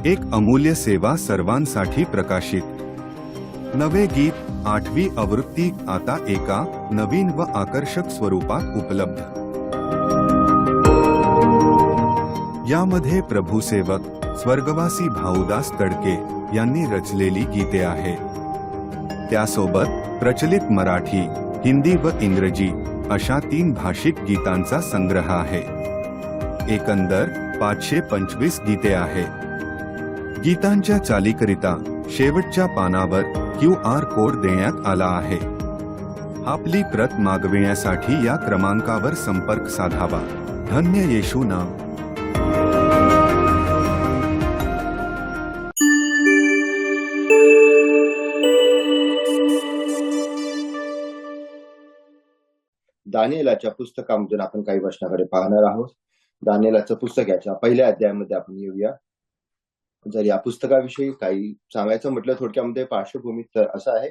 एक अमूल्य सेवा सर्वांसाठी प्रकाशित. नवे गीत 8वी आवृत्ती आता एका नवीन व आकर्षक स्वरूपात उपलब्ध. यामध्ये प्रभुसेवक स्वर्गवासी भाऊदास तडके यांनी रचलेली गीते आहे. त्यासोबत प्रचलित मराठी, हिंदी व इंग्रजी अशा 3 भाषिक गीतांचा संग्रह आहे. एकंदर 525 गीते आहेत. गीतांच्या चालीकरिता शेवटच्या पानावर QR कोड देण्यात आला आहे. आपली प्रत मागविण्यासाठी या क्रमांकावर संपर्क साधावा. धन्य येशू नाम. दानिएलाच्या पुस्तकामधून आपण काही वचनाकडे पाहणार आहोत. दानिएलाचं पुस्तक याच्या पहिल्या अध्यायामध्ये आपण येऊया. जर या पुस्तकाविषयी काही सांगायचं म्हटलं थोडक्यामध्ये पार्श्वभूमी तर असं आहे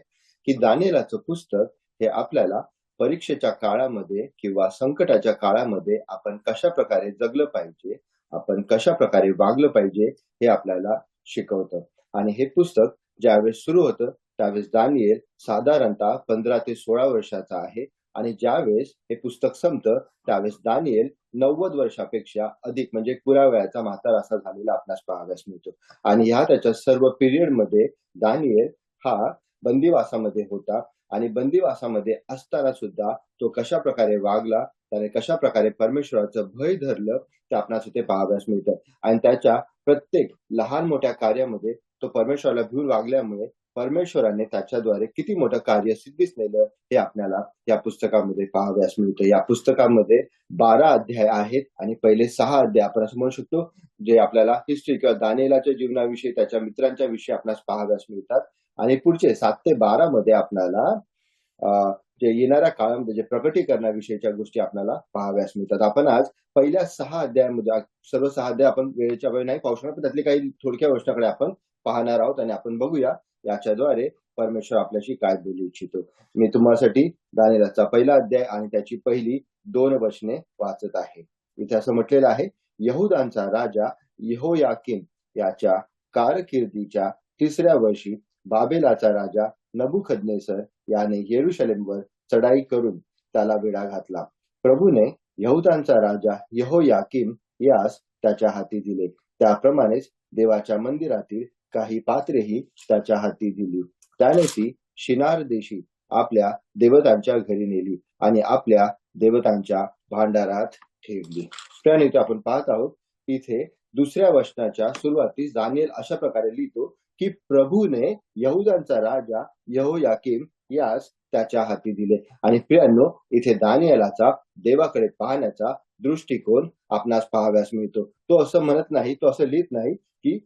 की दानिएलाचं पुस्तक हे आपल्याला परीक्षेच्या काळामध्ये किंवा संकटाच्या काळामध्ये आपण कशा प्रकारे जगलं पाहिजे, आपण कशा प्रकारे वागलं पाहिजे हे आपल्याला शिकवतं. आणि हे पुस्तक ज्यावेळेस सुरू होतं त्यावेळेस दानिएल साधारणतः 15 ते 16 वर्षाचा आहे आणि ज्यावेळेस हे पुस्तक संपतं त्यावेळेस दानिएल 90 वर्षापेक्षा अधिक म्हणजे पुऱ्या वयाचा म्हातारा असा झालेला आपल्यास पाहाव्यास मिळतो. आणि ह्या त्याच्या सर्व पिरियड मध्ये दानिएल हा बंदिवासामध्ये होता आणि बंदिवासामध्ये असताना सुद्धा तो कशा प्रकारे वागला, त्याने कशा प्रकारे परमेश्वराचं भय धरलं ते आपणास इथे पाहाव्यास मिळतं. आणि त्याच्या प्रत्येक लहान मोठ्या कार्यामध्ये तो परमेश्वराला भिवून वागल्यामुळे परमेश्वराने त्याच्याद्वारे किती मोठं कार्य सिद्धीस नेलं हे आपल्याला या पुस्तकामध्ये पाहाव्यास मिळतं. या पुस्तकामध्ये 12 अध्याय आहेत आणि पहिले 6 अध्याय आपण असं म्हणू शकतो जे आपल्याला हिस्ट्री किंवा दानिएलाच्या जीवनाविषयी, त्याच्या मित्रांच्या विषयी आपल्याला पाहाव्यास मिळतात. आणि पुढचे 7 ते 12 मध्ये आपल्याला जे येणाऱ्या काळामध्ये जे प्रकटीकरणाविषयीच्या गोष्टी आपल्याला पाहाव्यास मिळतात. आपण आज पहिल्या 6 अध्यायामध्ये सर्व 6 अध्याय आपण वेळेच्या वेळी नाही पाहू शकणार, पण त्यातले काही थोडक्या गोष्टींकडे आपण पाहणार आहोत आणि आपण बघूया याच्याद्वारे परमेश्वर आपल्याशी काय बोलू इच्छितो. मी तुम्हासाठी दानिएलाचा पहिला अध्याय आणि त्याची पहिली 2 वचने वाचत आहे. इथे असं म्हटलेलं आहे, यहुदांचा राजा यहोयाकीम याच्या कारकिर्दीच्या 3ऱ्या वर्षी बाबेलाचा राजा नबुकदनेसर याने येरुशलेमवर चढाई करून त्याला वेढा घातला. प्रभूने यहुदांचा राजा यहोयाकीम यास त्याच्या हाती दिले. त्याप्रमाणेच देवाच्या मंदिरातील काही पात्रेही त्याच्या हाती दिली. त्याने ती शिनार देशी आपल्या देवतांच्या घरी नेली आणि आपल्या देवतांच्या भांडारात ठेवली. त्यानंतर आपण पाहत आहोत इथे 2ऱ्या वचनाच्या सुरुवातीस दानिएल अशा प्रकारे लिहितो की प्रभूने यहुदांचा राजा यहोयाकीम यास त्याच्या हाती दिले. आणि प्रियांनो, इथे दानिएलाचा देवाकडे पाहण्याचा दृष्टिकोन आपणास पाहाव्यास मिळतो. तो असं म्हणत नाही, तो असं लिहित नाही की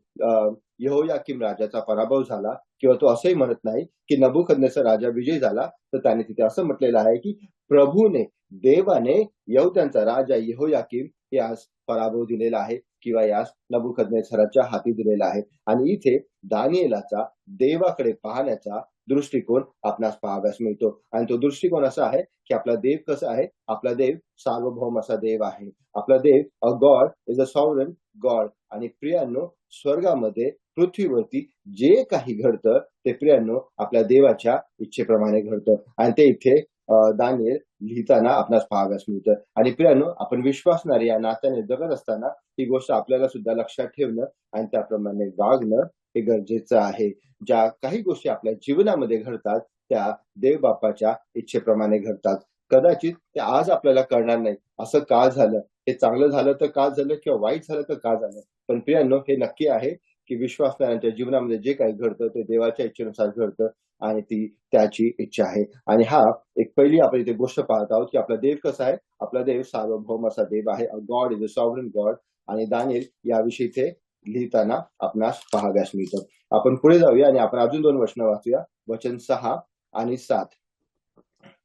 यहोयाकीम राजाचा पराभव झाला किंवा तो असंही म्हणत नाही की नबुकदनेसर राजा विजयी झाला. तर त्याने तिथे असं म्हटलेलं आहे की प्रभूने, देवाने यहुदांचा राजा यहोयाकीम यास पराभव दिलेला आहे किंवा यास नबुकदनेसराच्या हाती दिलेला आहे. आणि इथे दानिएलाचा देवाकडे पाहण्याचा दृष्टिकोन आपणास पाहाव्यास मिळतो. आणि तो दृष्टिकोन असा आहे की आपला देव कसा आहे, आपला देव सार्वभौम असा देव आहे. आपला देव अ God is a sovereign God. आणि प्रियांनो, स्वर्गामध्ये पृथ्वीवरती जे काही घडतं ते प्रियांनो आपल्या देवाच्या इच्छेप्रमाणे घडतं. आणि ते इथे दानिएल लिहिताना आपणास पाहाव्यास मिळतं. आणि प्रियांनो, आपण विश्वासणारे या नात्याने जगत असताना ही गोष्ट आपल्याला सुद्धा लक्षात ठेवणं आणि त्याप्रमाणे वागणं हे गरजेचं आहे. ज्या काही गोष्टी आपल्या जीवनामध्ये घडतात त्या देव बापाच्या इच्छेप्रमाणे घडतात. कदाचित ते आज आपल्याला कळणार नाही, असं का झालं, हे चांगलं झालं तर का झालं किंवा वाईट झालं तर का झालं. पण प्रियांनो, हे नक्की आहे की विश्वासणाऱ्यांच्या जीवनामध्ये जे काही घडतं ते देवाच्या इच्छेनुसार घडतं आणि ती त्याची इच्छा आहे. आणि हा एक पहिली आपण इथे गोष्ट पाहत आहोत की आपला देव कसा आहे. आपला देव सार्वभौम असा देव आहे. God is a sovereign God. आणि दानिएल याविषयी इथे लिहिताना आपणास पाहाव्यास मिळतं. आपण पुढे जाऊया आणि आपण अजून 2 वचनं वाचूया. वचन 6 आणि 7.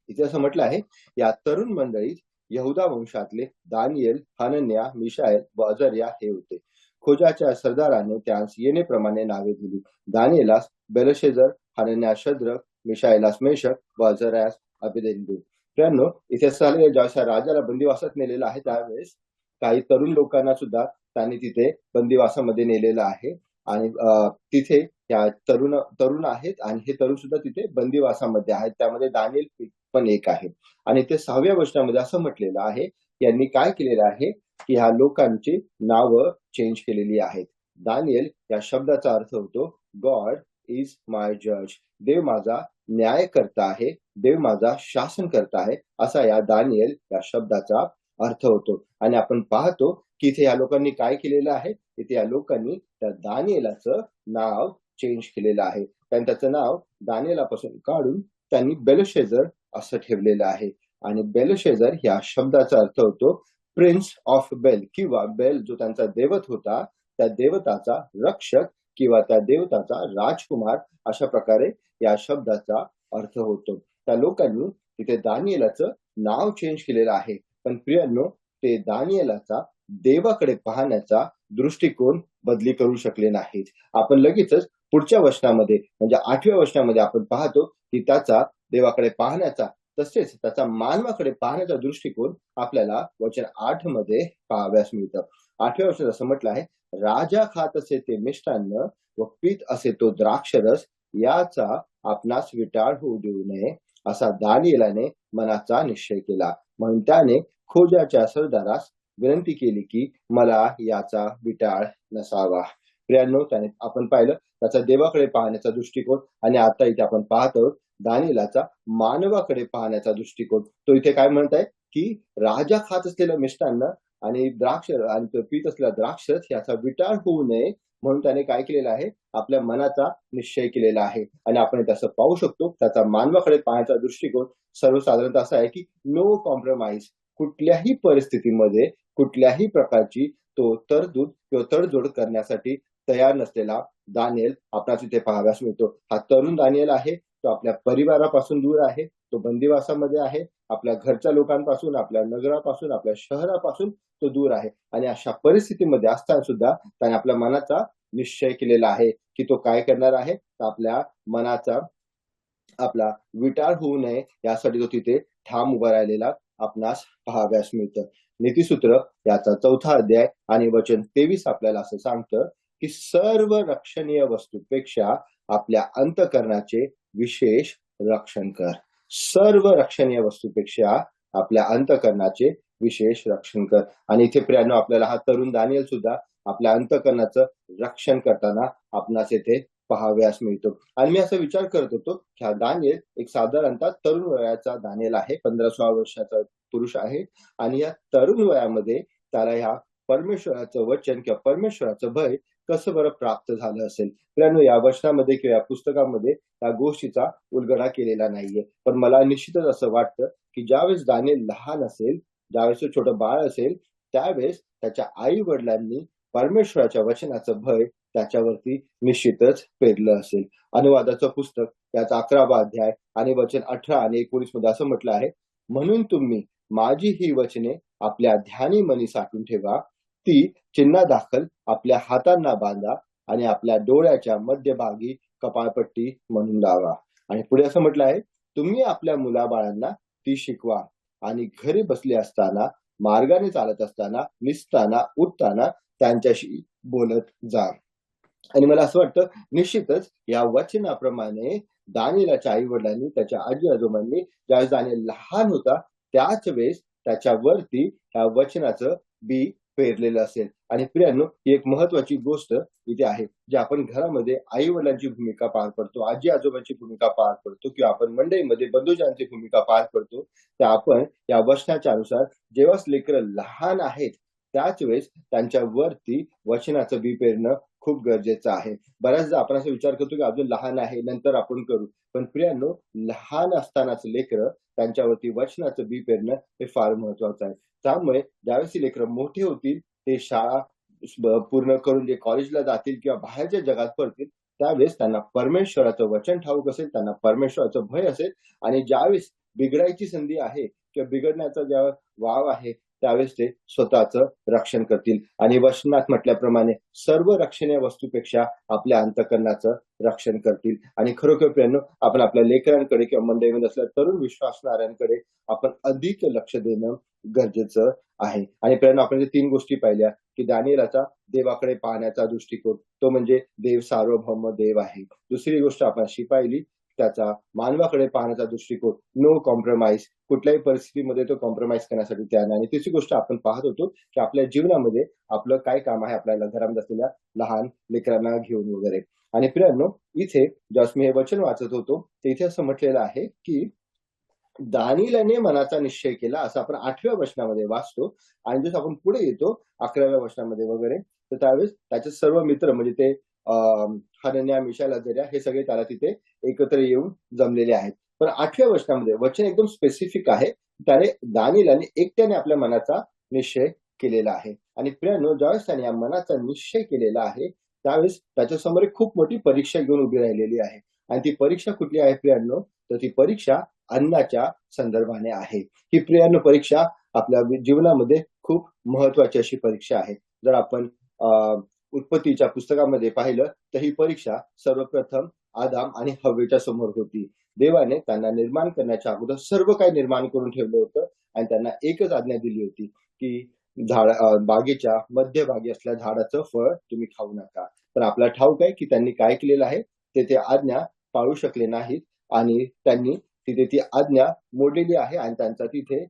इथे असं म्हटलं आहे, या तरुण मंडळीत यहुदा वंशातले दानिएल, हनन्या, मिशाएल व अजर्या हे होते. खोजाच्या सरदाराने त्यास येणेप्रमाणे नावे दिली. दानिएलास बेलशेझर, हनन्या शद्रक, मिशाएलास मेशक व अजर्यास अबेदेnego. मित्रांनो, इथे ज्यावेळेस राजाला बंदिवासात नेलेलं आहे त्यावेळेस काही तरुण लोकांना सुद्धा त्यांनी तिथे बंदिवासामध्ये नेलेलं आहे. आणि तिथे या तरुण आहेत आणि हे तरुण सुद्धा तिथे बंदिवासामध्ये आहेत. त्यामध्ये दानिएल पण एक आहे. आणि ते 6व्या वचनामध्ये असं म्हटलेलं आहे, यांनी काय केलेलं आहे की ह्या लोकांची नावं चेंज केलेली आहेत. दानिएल या शब्दाचा अर्थ होतो गॉड इज माय जज. देव माझा न्याय करता आहे, देव माझा शासन करता आहे, असा या दानिएल या शब्दाचा अर्थ होतो. आणि आपण पाहतो की इथे या लोकांनी काय केलेलं आहे, इथे या लोकांनी त्या दानिएलाचं नाव चेंज केलेलं आहे. त्यांनी त्याचं नाव दानिएलापासून काढून त्यांनी बेलशेझर असं ठेवलेलं आहे. आणि बेलशेझर या शब्दाचा अर्थ होतो प्रिन्स ऑफ बेल, किंवा बेल जो त्यांचा देवत होता त्या देवताचा रक्षक किंवा त्या देवताचा राजकुमार, अशा प्रकारे या शब्दाचा अर्थ होतो. त्या लोकांनी तिथे दानिएलाचं नाव चेंज केलेलं आहे. पण प्रियांनो, ते दानिएलाचा देवाकडे पाहण्याचा दृष्टिकोन बदली करू शकले नाहीत. आपण लगेचच पुढच्या वचनामध्ये म्हणजे 8व्या वचनामध्ये आपण पाहतो की त्याचा देवाकडे पाहण्याचा तसेच त्याचा मानवाकडे पाहण्याचा दृष्टिकोन आपल्याला वचन 8 मध्ये पाहाव्यास मिळतं. 8व्या वचनात असं म्हटलं आहे, राजा खात असे ते मिष्टान्न व पीत असे तो द्राक्षरस, याचा आपणास विटाळ होऊ देऊ नये असा दानिएलाने मनाचा निश्चय केला. म्हणून त्याने खोजाच्या सरदारास विनंती केली की मला याचा विटाळ नसावा. प्रियांनो, त्याने आपण पाहिलं त्याचा देवाकडे पाहण्याचा दृष्टिकोन, आणि आता इथे आपण पाहतो दानिएलाचा मानवाकडे पाहण्याचा दृष्टिकोन. तो इथे काय म्हणत आहे की राजा खात असलेलं मिष्टान्न आणि द्राक्ष आणि तो पीत असलेला द्राक्षरस याचा विटाळ होऊ नये म्हणून त्याने काय केलेलं आहे, आपल्या मनाचा निश्चय केलेला आहे. आणि आपण तसं पाहू शकतो त्याचा मानवाकडे पाहण्याचा दृष्टिकोन सर्वसाधारणतः असा आहे की नो कॉम्प्रोमाइज. कुठल्याही परिस्थितीमध्ये कुठल्याही प्रकारची तो तरतूद किंवा तडजोड करण्यासाठी तयार नसलेला दानिएल आपल्याला तिथे पाहाव्यास मिळतो. हा तरुण दानिएल आहे, तो आपल्या परिवारापासून दूर आहे, तो बंदिवासामध्ये आहे, आपल्या घरच्या लोकांपासून, आपल्या नगरापासून, आपल्या शहरापासून तो दूर आहे. आणि अशा परिस्थितीमध्ये असताना सुद्धा त्याने आपल्या मनाचा निश्चय केलेला आहे की तो काय करणार आहे, तर आपल्या मनाचा आपला विटाळ होऊ नये यासाठी तो तिथे ठाम उभा राहिलेला आपणास पाहाव्यास मिळतं. नीतिसूत्र याचा 4था अध्याय आणि वचन 23 आपल्याला असं सांगतं की सर्व रक्षणीय वस्तूपेक्षा आपल्या अंतःकरणाचे विशेष रक्षण कर. सर्व रक्षणीय वस्तूपेक्षा आपल्या अंतःकरणाचे विशेष रक्षण कर. आणि इथे प्रियांनो, आपल्याला हा तरुण दानिएल सुद्धा आपल्या अंतःकरणाचं रक्षण करताना आपणास येथे पाहाव्यास मिळतो. आणि मी असा विचार करत होतो की हा दानिएल एक साधारणतः तरुण वयाचा दानिएल आहे, 15-16 वर्षाचा पुरुष आहे. आणि या तरुण वयामध्ये त्याला ह्या परमेश्वराचं वचन किंवा परमेश्वराचं भय कसं बरं प्राप्त झालं असेल. मित्रांनो, या वचनामध्ये किंवा या पुस्तकामध्ये या गोष्टीचा उलगडा केलेला नाहीये. पण मला निश्चितच असं वाटतं की ज्यावेळेस दानिएल लहान असेल, ज्यावेळेस तो छोटं बाळ असेल, त्यावेळेस त्याच्या आई वडिलांनी परमेश्वराच्या वचनाचं भय त्याच्यावरती निश्चितच पेरलं असेल. अनुवादाचं पुस्तक याचा 11वा अध्याय आणि वचन 18 आणि 19 मध्ये असं म्हटलं आहे, म्हणून तुम्ही माझी ही वचने आपल्या ध्यानी मनी साठून ठेवा, ती चिन्हादाखल आपल्या हातांना बांधा आणि आपल्या डोळ्याच्या मध्यभागी कपाळपट्टी म्हणून लावा. आणि पुढे असं म्हटलं आहे, तुम्ही आपल्या मुलाबाळांना ती शिकवा आणि घरी बसले असताना, मार्गाने चालत असताना, निसताना, उठताना त्यांच्याशी बोलत जा. आणि मला असं वाटतं निश्चितच या वचनाप्रमाणे दानिएलाच्या आई वडिलांनी, त्याच्या आजी आजोबांनी ज्यावेळेस दानिएल लहान होता त्याच वेळेस त्याच्यावरती या वचनाचं बी पेरलेलं असेल. आणि प्रियांनो, ही एक महत्वाची गोष्ट इथे आहे, जी आपण घरामध्ये आई वडिलांची भूमिका पार पडतो, आजी आजोबांची भूमिका पार पडतो, किंवा आपण मंडळीमध्ये बंधुजनांची भूमिका पार पडतो. तर आपण या वचनाच्या अनुसार जेव्हा लेकरं लहान आहेत त्याच वेळेस त्यांच्यावरती वचनाचं बी पेरणं खूप गरजेचं आहे. बऱ्याचदा आपण असा विचार करतो की अजून लहान आहे, नंतर आपण करू. पण प्रियांनो, लहान असतानाच लेकरं त्यांच्यावरती वचनाचं बी पेरणं हे फार महत्वाचं आहे. त्यामुळे ज्यावेळेस ही लेकरं मोठी होतील, ते शाळा पूर्ण करून जे कॉलेजला जातील किंवा बाहेरच्या जगात पडतील, त्यावेळेस त्यांना परमेश्वराचं वचन ठाऊक असेल, त्यांना परमेश्वराचं भय असेल. आणि ज्यावेळेस बिघडायची संधी आहे किंवा बिघडण्याचा ज्यावेळेस वाव आहे, त्यावेळेस ते स्वतःचं रक्षण करतील. आणि वचनात म्हटल्याप्रमाणे सर्व रक्षणीय वस्तूपेक्षा आपल्या अंतःकरणाचं रक्षण करतील. आणि खरोखर प्रियांनो, आपण आपल्या लेकरांकडे किंवा मंडळीमध्ये असलेल्या तरुण विश्वासणाऱ्यांकडे आपण अधिक लक्ष देणं गरजेचं आहे. आणि प्रियांनो, आपण 3 गोष्टी पाहिल्या की दानिएलाचा देवाकडे पाहण्याचा दृष्टिकोन, तो म्हणजे देव सार्वभौम देव आहे. दुसरी गोष्ट आपण अशी पाहिली, त्याचा मानवाकडे पाहण्याचा दृष्टिकोन, नो कॉम्प्रोमाइज, कुठल्याही परिस्थितीमध्ये तो कॉम्प्रोमाइज करण्यासाठी तयार नाही. आणि तिसरी गोष्ट आपण पाहत होतो की आपल्या जीवनामध्ये आपलं काय काम आहे, आपल्याला घरामध्ये असलेल्या लहान लेकरांना घेऊन वगैरे. आणि प्रियांनो, इथे ज्यावेळेस मी हे वचन वाचत होतो, तर इथे असं म्हटलेलं आहे की दानिएलाने मनाचा निश्चय केला, असं आपण 8व्या वचनामध्ये वाचतो. आणि जसं आपण पुढे येतो 11व्या वचनामध्ये वगैरे, तर त्यावेळेस त्याचे सर्व मित्र म्हणजे ते हनन्या, मिशाएल, अझरिया हे सगळे त्याला तिथे एकत्र येऊन जमलेले आहेत. पण 8व्या वचनामध्ये वचन एकदम स्पेसिफिक आहे. त्याने दानिएलाने एकट्याने आपल्या मनाचा निश्चय केलेला आहे. आणि प्रियांनो, ज्यावेळेस त्याने या मनाचा निश्चय केलेला आहे, त्यावेळेस त्याच्यासमोर एक खूप मोठी परीक्षा घेऊन उभी राहिलेली आहे. आणि ती परीक्षा कुठली आहे प्रियांनो? तर ती परीक्षा अन्नाच्या संदर्भाने आहे. ही प्रियांनो परीक्षा आपल्या जीवनामध्ये खूप महत्वाची अशी परीक्षा आहे. जर आपण उत्पत्तीच्या पुस्तकामध्ये पाहिलं तर ही परीक्षा सर्वप्रथम आदाम आणि हव्वेच्या समोर होती. देवाने त्यांना निर्माण करण्याच्या अगोदर सर्व काही निर्माण करून ठेवलं होतं आणि त्यांना एकच आज्ञा दिली होती की बागेच्या मध्यभागी असलेल्या झाडाचं फळ तुम्ही खाऊ नका. पण आपल्याला ठाऊक आहे की त्यांनी काय केलेलं आहे, ते आज्ञा पाळू शकले नाहीत आणि त्यांनी तिथे ती आज्ञा मोडलेली आहे आणि त्यांचा तिथे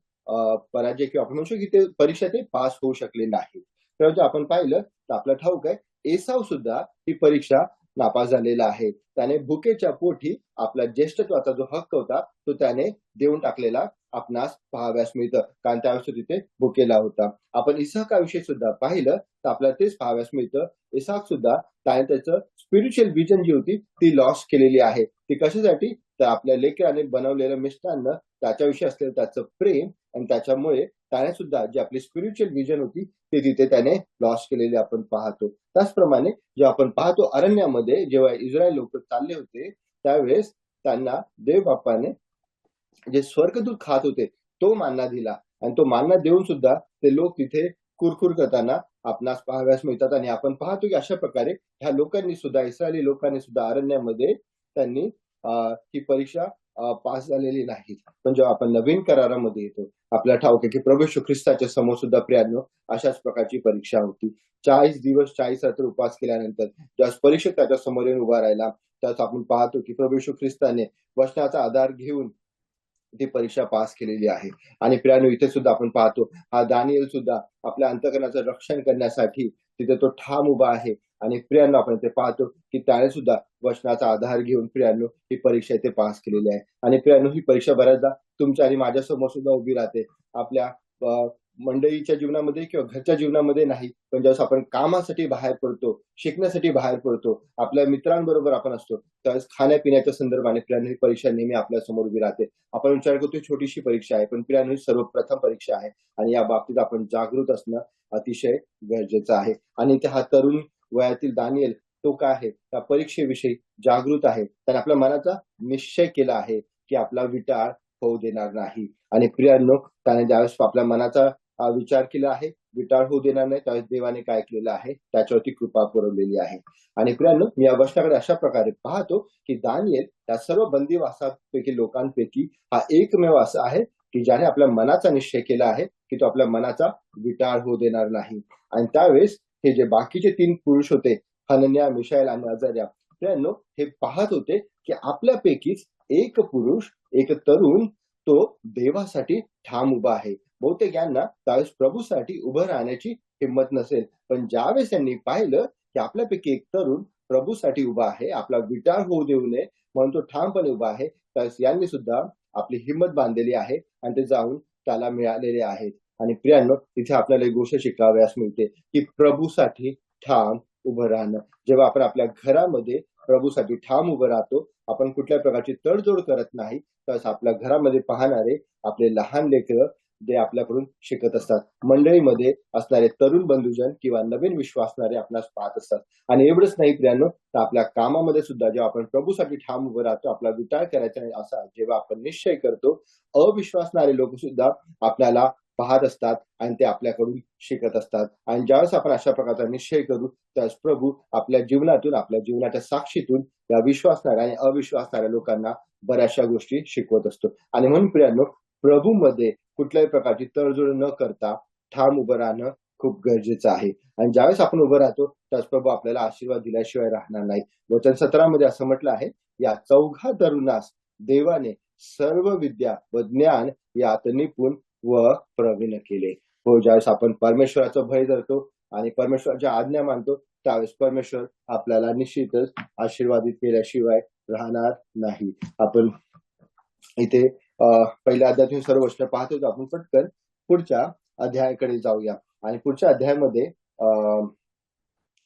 पराजय किंवा आपण म्हणू शकतो की ते परीक्षा ते पास होऊ शकले नाहीत. तर जर आपण पाहिलं तर आपल्याला ठाऊक आहे एसाव सुद्धा ही परीक्षा नापास झालेला आहे. त्याने भुकेच्या पोटी आपला ज्येष्ठत्वाचा जो हक्क होता तो त्याने देऊन टाकलेला आपणास पाहाव्यास मिळतं, कारण त्यावेळेस तो तिथे भुकेला होता. आपण इसाकाविषयी सुद्धा पाहिलं तर आपल्याला तेच पाहाव्यास मिळतं. इसाक सुद्धा त्याने त्याचं स्पिरिच्युअल विजन जी होती ती लॉस केलेली आहे. ती कशासाठी? तर आपल्या लेकराने बनवलेलं मिष्टान्न, त्याच्याविषयी असलेलं त्याचं प्रेम आणि त्याच्यामुळे त्याने सुद्धा जी आपली स्पिरिच्युअल विजन होती ते तिथे त्याने लॉस केलेली आपण पाहतो. त्याचप्रमाणे जेव्हा आपण पाहतो अरण्यामध्ये जेव्हा इस्रायल लोक चालले होते त्यावेळेस त्यांना देव बाप्पाने जे स्वर्गदूत खात होते तो मान्ना दिला आणि तो मान्ना देऊन सुद्धा ते लोक तिथे कुरकुर करताना आपणास पाहाव्यास मिळतात. आणि आपण पाहतो की अशा प्रकारे ह्या लोकांनी सुद्धा, इस्रायली लोकांनी सुद्धा अरण्यामध्ये त्यांनी ही परीक्षा पास झालेली नाही. पण जेव्हा आपण नवीन करारामध्ये येतो आपल्याला ठाऊक आहे की प्रभू येशू ख्रिस्ताच्या समोर सुद्धा प्रियांनो अशाच प्रकारची परीक्षा होती. 40 दिवस 40 रात्र उपवास केल्यानंतर ज्यावेळेस परीक्षक त्याच्या समोर येऊन उभा राहिला त्यावेळेस आपण पाहतो की प्रभू येशू ख्रिस्ताने वचनाचा आधार घेऊन ती परीक्षा पास केलेली आहे. आणि प्रियांनो, इथे सुद्धा आपण पाहतो हा दानिएल सुद्धा आपल्या अंतःकरणाचं रक्षण करण्यासाठी तिथे तो ठाम उभा आहे. आणि प्रियांनो, आपण इथे पाहतो की त्याने सुद्धा वचनाचा आधार घेऊन प्रियांनो ही परीक्षा इथे पास केलेली आहे. आणि प्रियांनो, ही परीक्षा बऱ्याचदा तुमच्या आणि माझ्या समोर सुद्धा उभी राहते. आपल्या मंडळीच्या जीवनामध्ये किंवा घरच्या जीवनामध्ये नाही, पण ज्यावेळेस आपण कामासाठी बाहेर पडतो, शिकण्यासाठी बाहेर पडतो, आपल्या मित्रांबरोबर आपण असतो, त्यावेळेस खाण्यापिण्याच्या संदर्भाने प्रियांनो ही परीक्षा नेहमी आपल्या समोर उभी राहते. आपण विचार करतो ही छोटीशी परीक्षा आहे, पण प्रियांनो ही सर्वप्रथम परीक्षा आहे आणि या बाबतीत आपण जागृत असणं अतिशय गरजेचं आहे. आणि इथे हा तरुण वयातील दानिएल तो काय आहे, त्या परीक्षेविषयी जागृत आहे. त्याने आपल्या मनाचा निश्चय केला आहे की आपला विटाळ होऊ देणार नाही. आणि प्रियांनो, त्याने ज्यावेळेस आपल्या मनाचा विचार केला आहे, विटाळ होऊ देणार नाही, त्यावेळेस देवाने काय केलेलं आहे त्याच्यावरती कृपा पुरवलेली आहे. आणि प्रियांनो, मी या गोष्टाकडे अशा प्रकारे पाहतो की दानिएल त्या सर्व बंदिवासापैकी लोकांपैकी हा एकमेव असा आहे की ज्याने आपल्या मनाचा निश्चय केला आहे की तो आपल्या मनाचा विटाळ होऊ देणार नाही. आणि त्यावेळेस हे जे बाकीचे 3 पुरुष होते, हनन्या, मिशाएल आणि अझरिया, प्रियांनो, हे पाहत होते की आपल्यापैकीच एक पुरुष, एक तरुण तो देवासाठी ठाम उभा आहे. बहुतेक यांना त्यावेळेस प्रभूसाठी उभं राहण्याची हिंमत नसेल, पण ज्यावेळेस त्यांनी पाहिलं की आपल्यापैकी एक तरुण प्रभूसाठी उभा आहे, आपला विटाळ होऊ देऊ नये म्हणून तो ठामपणे उभा आहे, त्यावेळेस यांनी सुद्धा आपली हिंमत बांधलेली आहे आणि ते जाऊन त्याला मिळालेले आहेत. आणि प्रियांनो, इथे आपल्याला एक गोष्ट शिकावयास मिळते की प्रभूसाठी ठाम उभं राहणं. जेव्हा आपण आपल्या घरामध्ये प्रभूसाठी ठाम उभं राहतो, आपण कुठल्या प्रकारची तडजोड करत नाही, तर आपल्या घरामध्ये पाहणारे आपले लहान लेकरं जे आपल्याकडून शिकत असतात. मंडळीमध्ये असणारे तरुण बंधुजन किंवा नवीन विश्वासणारे आपणास पाहत असतात. आणि एवढंच नाही प्रियांनो, तर आपल्या कामामध्ये सुद्धा जेव्हा आपण प्रभूसाठी ठाम उभं राहतो, आपला विचार करायचा नाही असा जेव्हा आपण निश्चय करतो, अविश्वासणारे लोक सुद्धा आपल्याला पाहत असतात आणि ते आपल्याकडून शिकत असतात. आणि ज्यावेळेस आपण अशा प्रकारचा निश्चय करू त्यावेळेस प्रभू आपल्या जीवनातून, आपल्या जीवनाच्या साक्षीतून या विश्वासणाऱ्या आणि अविश्वासणाऱ्या लोकांना बऱ्याचशा गोष्टी शिकवत असतो. आणि म्हणून प्रियांनो, प्रभूमध्ये कुठल्याही प्रकारची तडजोड न करता ठाम उभं राहणं खूप गरजेचं आहे. आणि ज्यावेळेस आपण उभं राहतो त्यावेळेस प्रभू आपल्याला आशीर्वाद दिल्याशिवाय राहणार नाही. वचन 17 मध्ये असं म्हटलं आहे, या चौघा तरुणास देवाने सर्व विद्या व ज्ञान यात निपुण व प्रवीण केले. हो, ज्यावेळेस आपण परमेश्वराचं भय धरतो आणि परमेश्वराच्या आज्ञा मानतो त्यावेळेस परमेश्वर आपल्याला निश्चितच आशीर्वादित केल्याशिवाय राहणार नाही. आपण इथे पहिल्या अध्यायातून सर्व गोष्ट पाहतो. आपण पटकन पुढच्या अध्यायाकडे जाऊया. आणि पुढच्या अध्यायामध्ये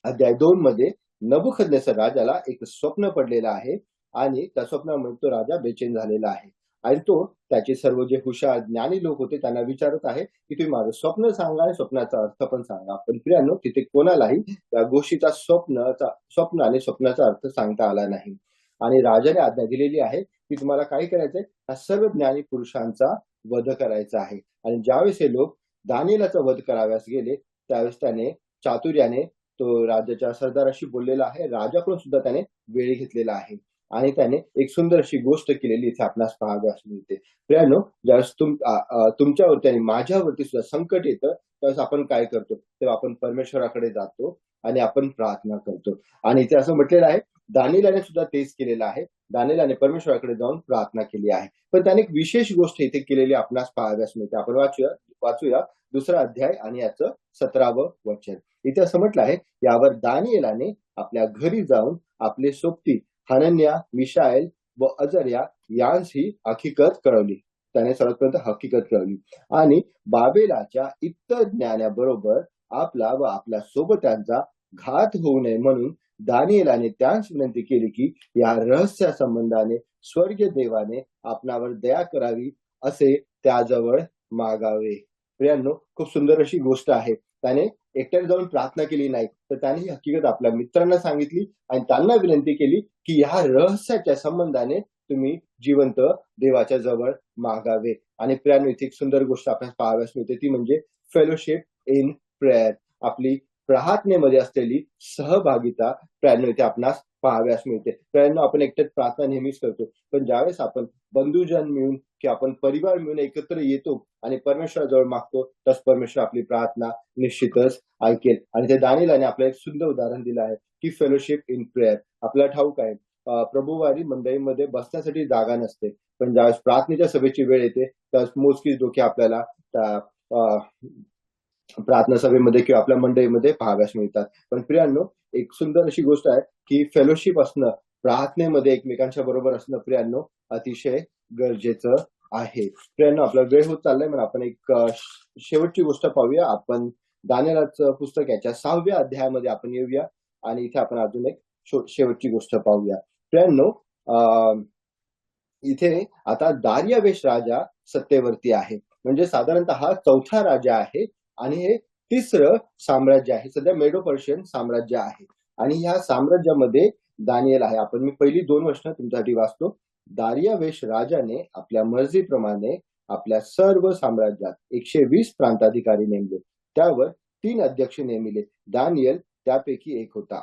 अध्याय 2 मध्ये नबुकदनेस्सर राजाला एक स्वप्न पडलेलं आहे आणि त्या स्वप्नामुळे तो राजा बेचैन झालेला आहे. आणि तो त्याचे सर्व जे हुशार ज्ञानी लोक होते त्यांना विचारत आहे की तुम्ही माझं स्वप्न सांगा आणि स्वप्नाचा अर्थ पण सांगा. पण प्रियांनो, तिथे कोणालाही त्या गोष्टीचा स्वप्न आणि स्वप्नाचा अर्थ सांगता आला नाही. आणि राजाने आज्ञा दिलेली आहे की तुम्हाला काय करायचंय, या सर्व ज्ञानी पुरुषांचा वध करायचा आहे. आणि ज्यावेळेस हे लोक दानिएलाचा वध कराव्यास गेले त्यावेळेस त्याने चातुर्याने तो राजाच्या सरदाराशी बोललेला आहे. राजाकडून सुद्धा त्याने वेळ घेतलेला आहे आणि त्याने एक सुंदर अशी गोष्ट केलेली इथे आपणास पाहाव्यास मिळते. प्रियांनो, ज्यावेळेस तुमच्यावरती आणि माझ्यावरती सुद्धा संकट येतं त्यावेळेस आपण काय करतो, तेव्हा आपण परमेश्वराकडे जातो आणि आपण प्रार्थना करतो. आणि इथे असं म्हटलेलं आहे, दानिएलाने सुद्धा तेच केलेलं आहे. दानिएलाने परमेश्वराकडे जाऊन प्रार्थना केली आहे. पण त्याने एक विशेष गोष्ट इथे केलेली आपणास पाहाव्यास मिळते. आपण वाचूया 2 अध्याय आणि याचं 17वं वचन. इथे असं म्हटलं आहे, यावर दानिएलाने आपल्या घरी जाऊन आपले सोबती हनन्या, मिशाएल व अजर्या यांस ही हकीकत कळवली. त्याने सर्वपर्यंत हकीकत कळवली आणि बाबेलाच्या इतर ज्ञानाबरोबर आपला व आपल्या सोबत्यांचा घात होऊ नये म्हणून दानिएलाने त्यांस विनंती केली की या रहस्य संबंधाने स्वर्गीय देवाने आपणावर दया करावी असे त्याजवळ मागावे. प्रियांनो, खूप सुंदर अशी गोष्ट आहे. त्याने एकट्याने जाऊन प्रार्थना केली नाही, तर त्याने ही हकीकत आपल्या मित्रांना सांगितली आणि त्यांना विनंती केली की ह्या रहस्याच्या संबंधाने तुम्ही जिवंत देवाच्या जवळ मागावे. आणि प्रियांनो, इथे एक सुंदर गोष्ट आपल्याला पाहाव्यास मिळते, ती म्हणजे फेलोशिप इन प्रेयर. आपली प्रार्थनेमध्ये असलेली सहभागिता प्रियांनो इथे आपणास पाहाव्यास मिळते. प्रियांनो, आपण एकट्यात प्रार्थना नेहमीच करतो, पण ज्यावेळेस आपण बंधुजन मिळून किंवा आपण परिवार मिळून एकत्र येतो आणि परमेश्वराजवळ मागतो तर परमेश्वर आपली प्रार्थना निश्चितच ऐकेल. आणि ते दानिएलाने आपल्याला एक सुंदर उदाहरण दिलं आहे की फेलोशिप इन प्रेयर. आपल्याला ठाऊक आहे, प्रभुवारी मंडळीमध्ये बसण्यासाठी जागा नसते, पण ज्यावेळेस प्रार्थनेच्या सभेची वेळ येते त्यावेळेस मोजकीच लोके आपल्याला त्या प्रार्थना सभेमध्ये किंवा आपल्या मंडळीमध्ये पाहाव्यास मिळतात. पण प्रियांनो, एक सुंदर अशी गोष्ट आहे की फेलोशिप असणं, प्रार्थनेमध्ये एकमेकांच्या बरोबर असणं प्रियांनो अतिशय गरजेचं आहे. प्रियांनो, आपला वेळ होत चाललाय, म्हणून आपण एक शेवटची गोष्ट पाहूया. आपण दानिएलाचं पुस्तक याच्या 6व्या अध्यायामध्ये आपण येऊया आणि इथे आपण अजून एक शेवटची गोष्ट पाहूया. प्रियांनो, इथे आता दारियावेश राजा सत्तेवरती आहे. म्हणजे साधारणतः हा 4था राजा आहे आणि हे 3रं साम्राज्य आहे. सध्या मेडो पर्शियन साम्राज्य आहे आणि ह्या साम्राज्यामध्ये दानिएल आहे. मी पहिली 2 वचनं तुमच्यासाठी वाचतो. दारियावेश राजाने आपल्या मर्जीप्रमाणे आपल्या सर्व साम्राज्यात 120 प्रांताधिकारी नेमले. त्यावर 3 अध्यक्ष नेमिले. दानिएल त्यापैकी एक होता.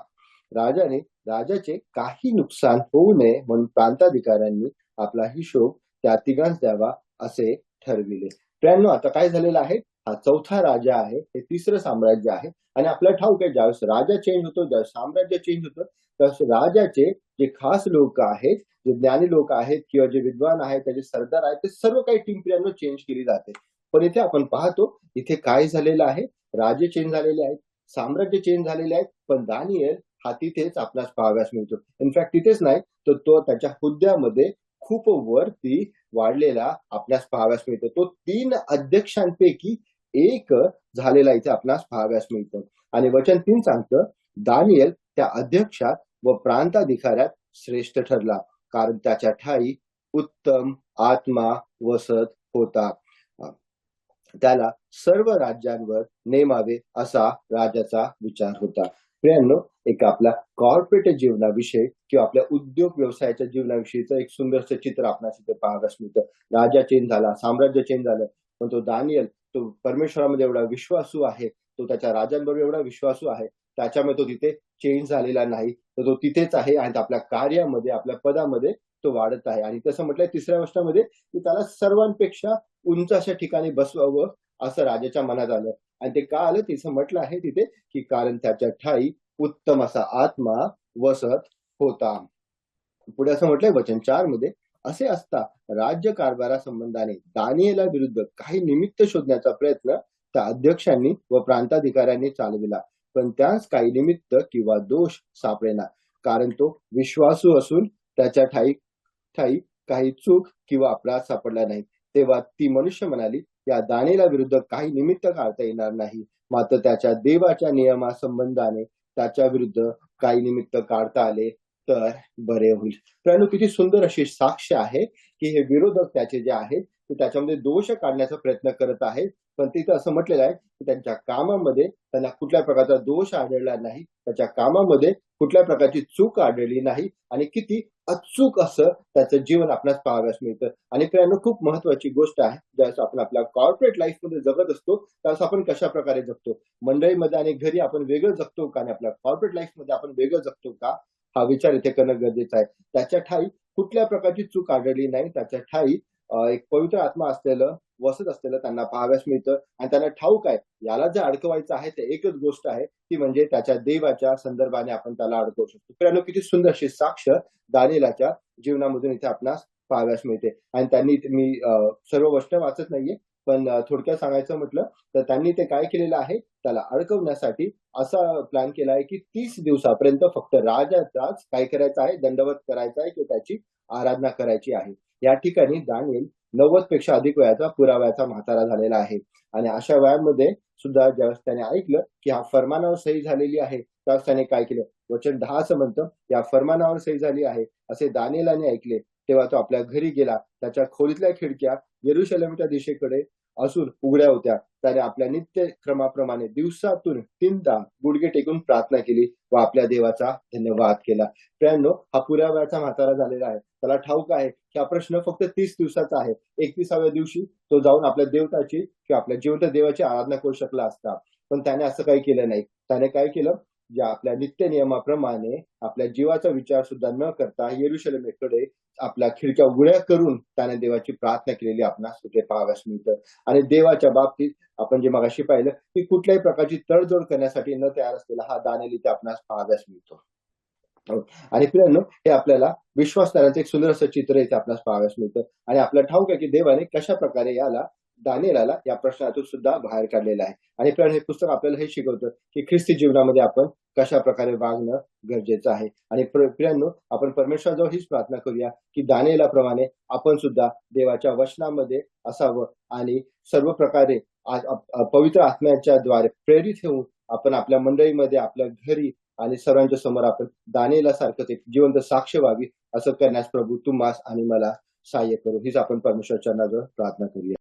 राजाने राजाचे काही नुकसान होऊ नये म्हणून प्रांताधिकाऱ्यांनी आपला हिशोब त्या तिघांस द्यावा असे ठरविले. प्रियांनो, आता काय झालेलं आहे, हा 4था राजा आहे, हे 3रं साम्राज्य आहे. आणि आपल्याला ठाऊक आहे, ज्यावेळेस राजा चेंज होतो, ज्यावेळेस साम्राज्य चेंज होतं त्यावेळेस राजाचे जे खास लोक आहेत, जे ज्ञानी लोक आहेत किंवा जे विद्वान आहेत, त्याचे सरदार आहेत, ते सर्व काही टीम प्रियांनो चेंज केली जाते. पण इथे आपण पाहतो, इथे काय झालेलं आहे, राजे चेंज झालेले आहेत, साम्राज्य चेंज झालेले आहेत, पण दानिएल हा तिथेच आपल्यास पाहाव्यास मिळतो. इनफॅक्ट तिथेच नाही तर तो त्याच्या हुद्द्यामध्ये खूप वरती वाढलेला आपल्यास पाहाव्यास मिळतो. तो 3 अध्यक्षांपैकी एक झालेला इथे आपल्यास पाहाव्यास मिळतो. आणि वचन 3 सांगतं, दानिएल त्या अध्यक्षात व प्रांताधिकाऱ्यात श्रेष्ठ ठरला, कारण त्याच्या ठाई उत्तम आत्मा वसत होता. त्याला सर्व राज्यांवर नेमावे असा राजाचा विचार होता. प्रियांनो, एक आपल्या कॉर्पोरेट जीवनाविषयी किंवा आपल्या उद्योग व्यवसायाच्या जीवनाविषयीचं एक सुंदरसं चित्र आपल्याला इथे पाहाव्यास मिळतं. राजा चेंज झाला, साम्राज्य चेंज झालं, पण तो दानिएल, तो परमेश्वरामध्ये एवढा विश्वासू आहे, तो त्याच्या राजांबरोबर एवढा विश्वासू आहे, त्याच्यामुळे तो तिथे चेंज झालेला नाही, तर तो तिथेच आहे आणि आपल्या कार्यामध्ये, आपल्या पदामध्ये तो वाढत आहे. आणि तसं म्हटलंय 3ऱ्या वचनामध्ये की त्याला सर्वांपेक्षा उंच अशा ठिकाणी बसवावं असं राजाच्या मनात आलं. आणि ते का आलं तिचं म्हटलं आहे तिथे की कारण त्याच्या ठाई उत्तम असा आत्मा वसत होता. पुढे असं म्हटलंय वचन 4 मध्ये, असे असता राज्य कारभारा संबंधाने दानियेला विरुद्ध काही निमित्त शोधण्याचा प्रयत्न त्या अध्यक्षांनी व प्रांताधिकाऱ्यांनी चालविला, पण त्यास काही निमित्त किंवा दोष सापडेना, कारण तो विश्वासू असून त्याच्या ठाई ठाई काही चूक किंवा अपराध सापडला नाही. तेव्हा ती मनुष्य म्हणाली, या दानियेला विरुद्ध काही निमित्त काढता येणार नाही, मात्र त्याच्या देवाच्या नियमासंबंधाने त्याच्या विरुद्ध काही निमित्त काढता आले तर बरे होईल. मित्रांनो, किती सुंदर अशी साक्ष आहे की हे विरोधक त्याचे जे आहेत ते त्याच्यामध्ये दोष काढण्याचा प्रयत्न करत आहेत, पण तिथं असं म्हटलेलं आहे की त्यांच्या कामामध्ये त्यांना कुठल्या प्रकारचा दोष आढळला नाही, त्याच्या कामामध्ये कुठल्या प्रकारची चूक आढळली नाही आणि किती अचूक असं त्याचं जीवन आपल्याला पाहाव्यास मिळतं. आणि मित्रांनो, खूप महत्वाची गोष्ट आहे, ज्यावेळेस आपण आपल्या कॉर्पोरेट लाईफ मध्ये जगत असतो त्यावेळेस आपण कशा प्रकारे जगतो, मंडळीमध्ये आणि घरी आपण वेगळं जगतो का आणि आपल्या कॉर्पोरेट लाईफ मध्ये आपण वेगळं जगतो का, हा विचार इथे करणं गरजेचं आहे. त्याच्या ठाई कुठल्या प्रकारची चूक आढळली नाही, त्याच्या ठाई एक पवित्र आत्मा असलेलं वसत असलेलं त्यांना पाहाव्यास मिळतं आणि त्यांना ठाऊक आहे याला जे अडकवायचं आहे ते एकच गोष्ट आहे, ती म्हणजे त्याच्या देवाच्या संदर्भाने आपण त्याला अडकवू शकतो. मित्रांनो, किती सुंदर अशी साक्ष दानियेलाच्या जीवनामधून इथे आपणास पाहाव्यास मिळते. आणि त्यांनी मी सर्व वचन वाचत नाहीये, पण थोडक्यात सांगायचं म्हटलं तर त्यांनी ते काय केलेलं आहे, त्याला अडकवण्यासाठी असा प्लॅन केला आहे की 30 दिवसापर्यंत फक्त राजाचाच काय करायचं आहे, दंडवत करायचा आहे, की त्याची आराधना करायची आहे. या ठिकाणी दानियेल 90 पेक्षा अधिक वयाचा पुराव्याचा म्हातारा झालेला आहे आणि अशा वयामध्ये सुद्धा ज्यावेळेस त्याने ऐकलं की हा फरमानावर सही झालेली आहे, त्यावेळेस त्याने काय केलं, वचन 10 असं म्हणतं, या फरमानावर सही झाली आहे असे दानियेलाने ऐकले, तेव्हा तो आपल्या घरी गेला. त्याच्या खोलीतल्या खिडक्या यरुशलेमच्या दिशेकडे असून उघड्या होत्या. त्याने आपल्या नित्य क्रमाप्रमाणे दिवसातून 3दा गुडघे टेकून प्रार्थना केली व आपल्या देवाचा धन्यवाद केला. मित्रांनो, हा पुराव्याचा म्हातारा झालेला आहे. त्याला ठाऊक आहे की हा प्रश्न फक्त 30 दिवसाचा आहे. 31व्या दिवशी तो जाऊन आपल्या देवताची किंवा आपल्या जिवंत देवाची आराधना करू शकला असता, पण त्याने असं काही केलं नाही. त्याने काय केलं, ज्या आपल्या नित्य नियमाप्रमाणे आपल्या जीवाचा विचार सुद्धा न करता यरुशलेमेकडे आपल्या खिडक्या उघड्या करून त्याने देवाची प्रार्थना केलेली आपणास तिथे पाहाव्यास मिळतं. आणि देवाच्या बाबतीत आपण जे मगाशी पाहिलं की कुठल्याही प्रकारची तडजोड करण्यासाठी न तयार असलेला हा दानियेल इथे आपणास पाहाव्यास मिळतो. आणि मित्रांनो, हे आपल्याला विश्वासणाऱ्यांचं एक सुंदर असं चित्र इथे आपल्याला पाहाव्यास मिळतं. आणि आपल्याला ठाऊक आहे की देवाने कशा प्रकारे याला दानियेलाला या प्रश्नातून सुद्धा बाहेर काढलेलं आहे. आणि मित्रांनो, हे पुस्तक आपल्याला हे शिकवतं की ख्रिस्ती जीवनामध्ये आपण कशा प्रकारे वागणं गरजेचं आहे. आणि मित्रांनो, आपण परमेश्वराजवळ हीच प्रार्थना करूया की दानियेलाप्रमाणे आपण सुद्धा देवाच्या वचनामध्ये असावं आणि सर्व प्रकारे पवित्र आत्म्याच्या द्वारे प्रेरित होऊन आपण आपल्या मंडळीमध्ये, आपल्या घरी आणि सर्वांच्या समोर आपण दानियेला सारखं एक जिवंत साक्ष व्हावी, असं करण्यास प्रभू तुम्हास आणि मला सहाय्य करू. हीच आपण परमेश्वराच्या चरणाजवळ प्रार्थना करूया.